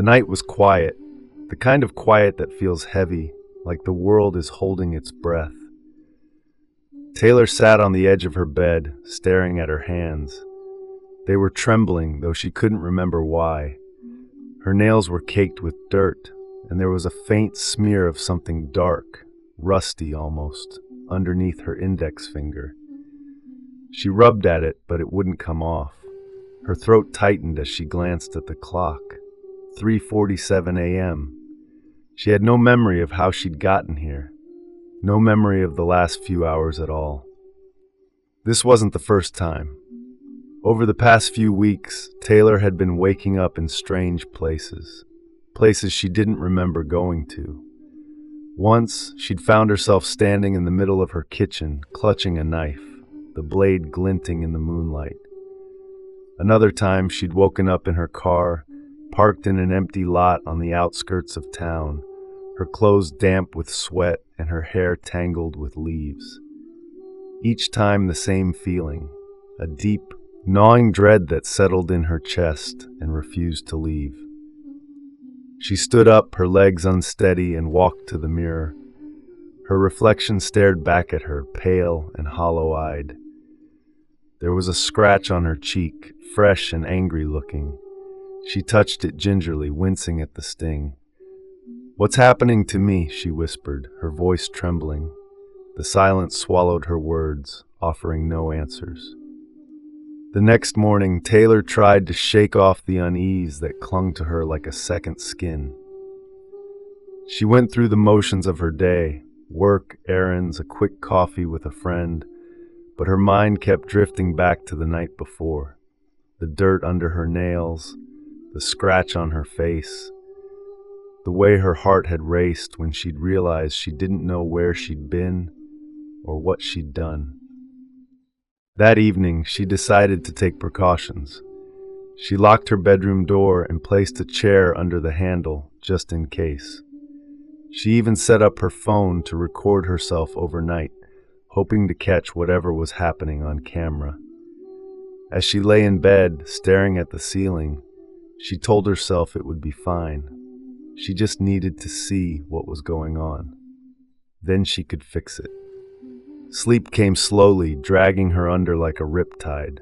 The night was quiet, the kind of quiet that feels heavy, like the world is holding its breath. Taylor sat on the edge of her bed, staring at her hands. They were trembling, though she couldn't remember why. Her nails were caked with dirt, and there was a faint smear of something dark, rusty almost, underneath her index finger. She rubbed at it, but it wouldn't come off. Her throat tightened as she glanced at the clock. 3:47 a.m. She had no memory of how she'd gotten here. No memory of the last few hours at all. This wasn't the first time. Over the past few weeks, Taylor had been waking up in strange places. Places she didn't remember going to. Once, she'd found herself standing in the middle of her kitchen, clutching a knife, the blade glinting in the moonlight. Another time, she'd woken up in her car, parked in an empty lot on the outskirts of town, her clothes damp with sweat and her hair tangled with leaves. Each time the same feeling, a deep, gnawing dread that settled in her chest and refused to leave. She stood up, her legs unsteady, and walked to the mirror. Her reflection stared back at her, pale and hollow-eyed. There was a scratch on her cheek, fresh and angry looking. She touched it gingerly, wincing at the sting. "What's happening to me?" she whispered, her voice trembling. The silence swallowed her words, offering no answers. The next morning, Taylor tried to shake off the unease that clung to her like a second skin. She went through the motions of her day, work, errands, a quick coffee with a friend, but her mind kept drifting back to the night before. The dirt under her nails, the scratch on her face, the way her heart had raced when she'd realized she didn't know where she'd been or what she'd done. That evening, she decided to take precautions. She locked her bedroom door and placed a chair under the handle, just in case. She even set up her phone to record herself overnight, hoping to catch whatever was happening on camera. As she lay in bed, staring at the ceiling, she told herself it would be fine. She just needed to see what was going on. Then she could fix it. Sleep came slowly, dragging her under like a riptide.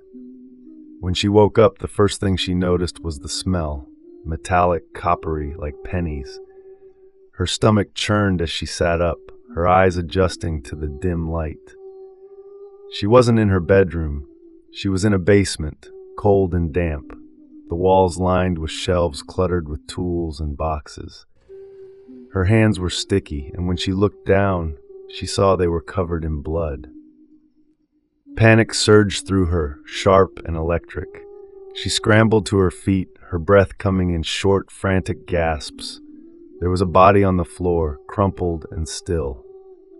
When she woke up, the first thing she noticed was the smell, metallic, coppery, like pennies. Her stomach churned as she sat up, her eyes adjusting to the dim light. She wasn't in her bedroom. She was in a basement, cold and damp, the walls lined with shelves cluttered with tools and boxes. Her hands were sticky, and when she looked down, she saw they were covered in blood. Panic surged through her, sharp and electric. She scrambled to her feet, her breath coming in short, frantic gasps. There was a body on the floor, crumpled and still.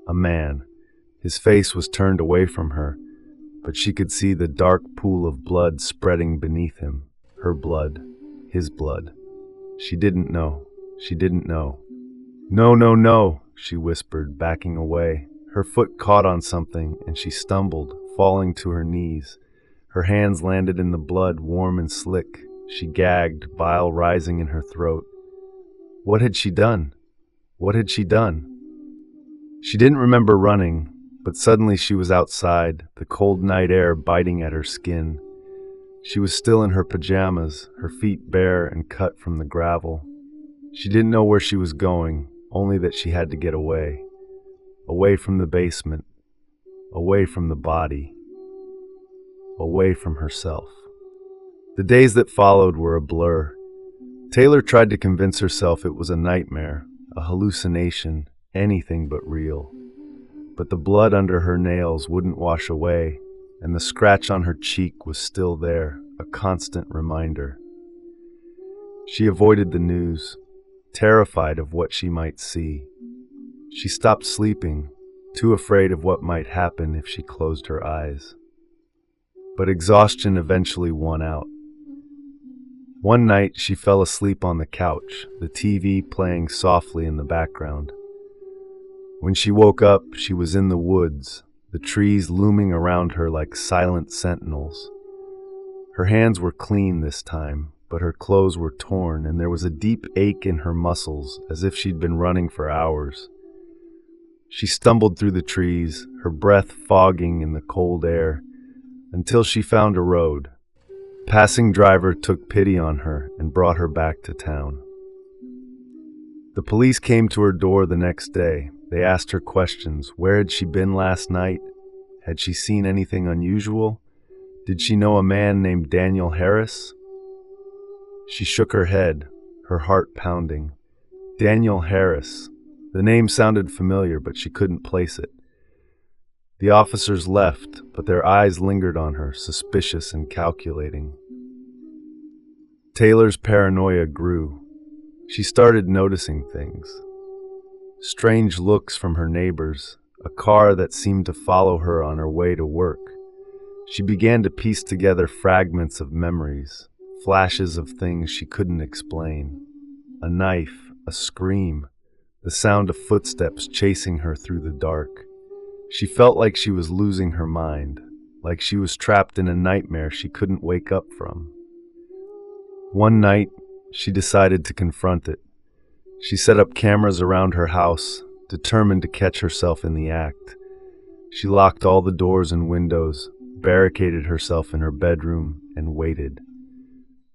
A man. His face was turned away from her, but she could see the dark pool of blood spreading beneath him. Her blood. His blood. She didn't know. She didn't know. "No, no, no," she whispered, backing away. Her foot caught on something, and she stumbled, falling to her knees. Her hands landed in the blood, warm and slick. She gagged, bile rising in her throat. What had she done? What had she done? She didn't remember running, but suddenly she was outside, the cold night air biting at her skin. She was still in her pajamas, her feet bare and cut from the gravel. She didn't know where she was going, only that she had to get away. Away from the basement. Away from the body. Away from herself. The days that followed were a blur. Taylor tried to convince herself it was a nightmare, a hallucination, anything but real. But the blood under her nails wouldn't wash away, and the scratch on her cheek was still there, a constant reminder. She avoided the news, terrified of what she might see. She stopped sleeping, too afraid of what might happen if she closed her eyes. But exhaustion eventually won out. One night she fell asleep on the couch, the TV playing softly in the background. When she woke up, she was in the woods, the trees looming around her like silent sentinels. Her hands were clean this time, but her clothes were torn and there was a deep ache in her muscles as if she'd been running for hours. She stumbled through the trees, her breath fogging in the cold air, until she found a road. A passing driver took pity on her and brought her back to town. The police came to her door the next day. They asked her questions. Where had she been last night? Had she seen anything unusual? Did she know a man named Daniel Harris? She shook her head, her heart pounding. Daniel Harris. The name sounded familiar, but she couldn't place it. The officers left, but their eyes lingered on her, suspicious and calculating. Taylor's paranoia grew. She started noticing things. Strange looks from her neighbors, a car that seemed to follow her on her way to work. She began to piece together fragments of memories, flashes of things she couldn't explain. A knife, a scream, the sound of footsteps chasing her through the dark. She felt like she was losing her mind, like she was trapped in a nightmare she couldn't wake up from. One night, she decided to confront it. She set up cameras around her house, determined to catch herself in the act. She locked all the doors and windows, barricaded herself in her bedroom, and waited.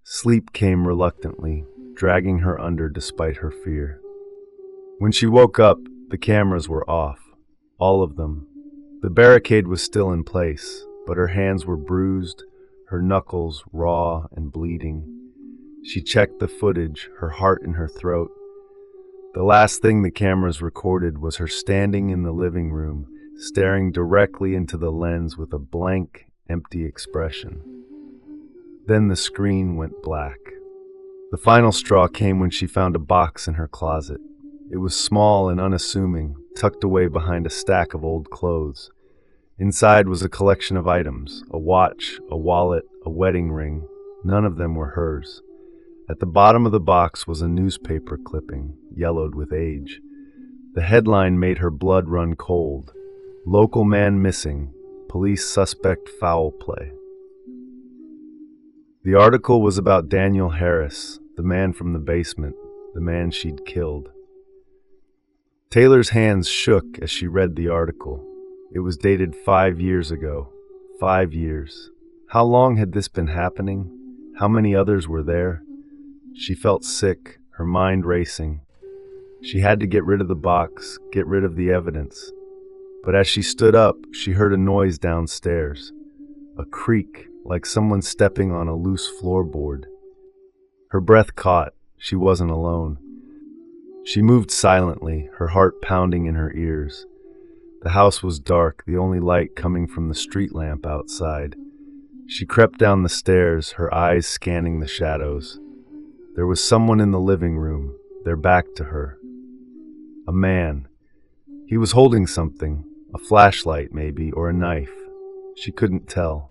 Sleep came reluctantly, dragging her under despite her fear. When she woke up, the cameras were off. All of them. The barricade was still in place, but her hands were bruised, her knuckles raw and bleeding. She checked the footage, her heart in her throat. The last thing the cameras recorded was her standing in the living room, staring directly into the lens with a blank, empty expression. Then the screen went black. The final straw came when she found a box in her closet. It was small and unassuming, tucked away behind a stack of old clothes. Inside was a collection of items, a watch, a wallet, a wedding ring. None of them were hers. At the bottom of the box was a newspaper clipping, yellowed with age. The headline made her blood run cold. Local man missing. Police suspect foul play. The article was about Daniel Harris, the man from the basement, the man she'd killed. Taylor's hands shook as she read the article. It was dated 5 years ago. 5 years. How long had this been happening? How many others were there? She felt sick, her mind racing. She had to get rid of the box, get rid of the evidence. But as she stood up, she heard a noise downstairs. A creak, like someone stepping on a loose floorboard. Her breath caught. She wasn't alone. She moved silently, her heart pounding in her ears. The house was dark, the only light coming from the street lamp outside. She crept down the stairs, her eyes scanning the shadows. There was someone in the living room, their back to her. A man. He was holding something, a flashlight maybe, or a knife. She couldn't tell.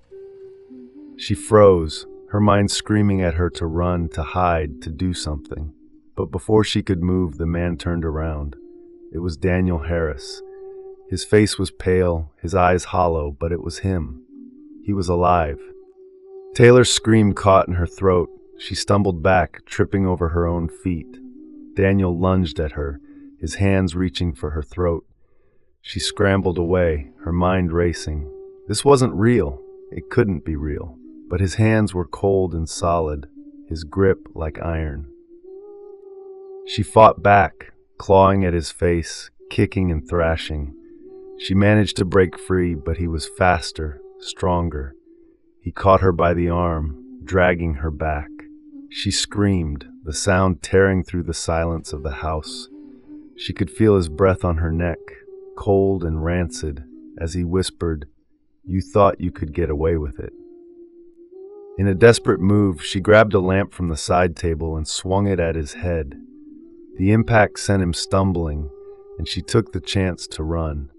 She froze, her mind screaming at her to run, to hide, to do something. But before she could move, the man turned around. It was Daniel Harris. His face was pale, his eyes hollow, but it was him. He was alive. Taylor's scream caught in her throat. She stumbled back, tripping over her own feet. Daniel lunged at her, his hands reaching for her throat. She scrambled away, her mind racing. This wasn't real. It couldn't be real. But his hands were cold and solid, his grip like iron. She fought back, clawing at his face, kicking and thrashing. She managed to break free, but he was faster, stronger. He caught her by the arm, dragging her back. She screamed, the sound tearing through the silence of the house. She could feel his breath on her neck, cold and rancid, as he whispered, "You thought you could get away with it." In a desperate move, she grabbed a lamp from the side table and swung it at his head. The impact sent him stumbling, and she took the chance to run.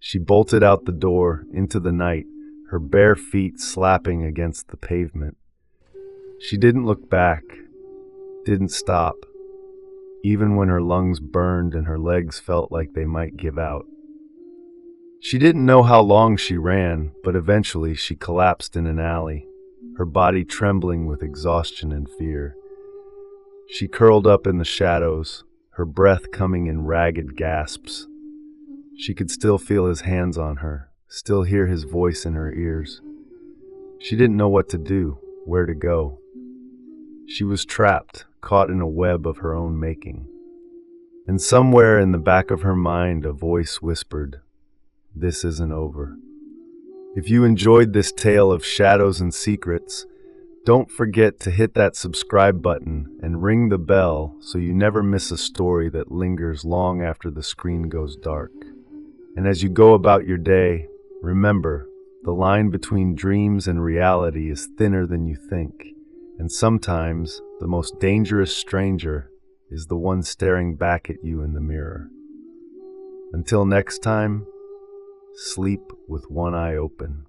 She bolted out the door into the night, her bare feet slapping against the pavement. She didn't look back, didn't stop, even when her lungs burned and her legs felt like they might give out. She didn't know how long she ran, but eventually she collapsed in an alley. her body trembling with exhaustion and fear. She curled up in the shadows, her breath coming in ragged gasps. She could still feel his hands on her, still hear his voice in her ears. She didn't know what to do, where to go. She was trapped, caught in a web of her own making. And somewhere in the back of her mind, a voice whispered, "This isn't over." If you enjoyed this tale of shadows and secrets, don't forget to hit that subscribe button and ring the bell so you never miss a story that lingers long after the screen goes dark. And as you go about your day, remember, the line between dreams and reality is thinner than you think, and sometimes the most dangerous stranger is the one staring back at you in the mirror. Until next time, sleep with one eye open.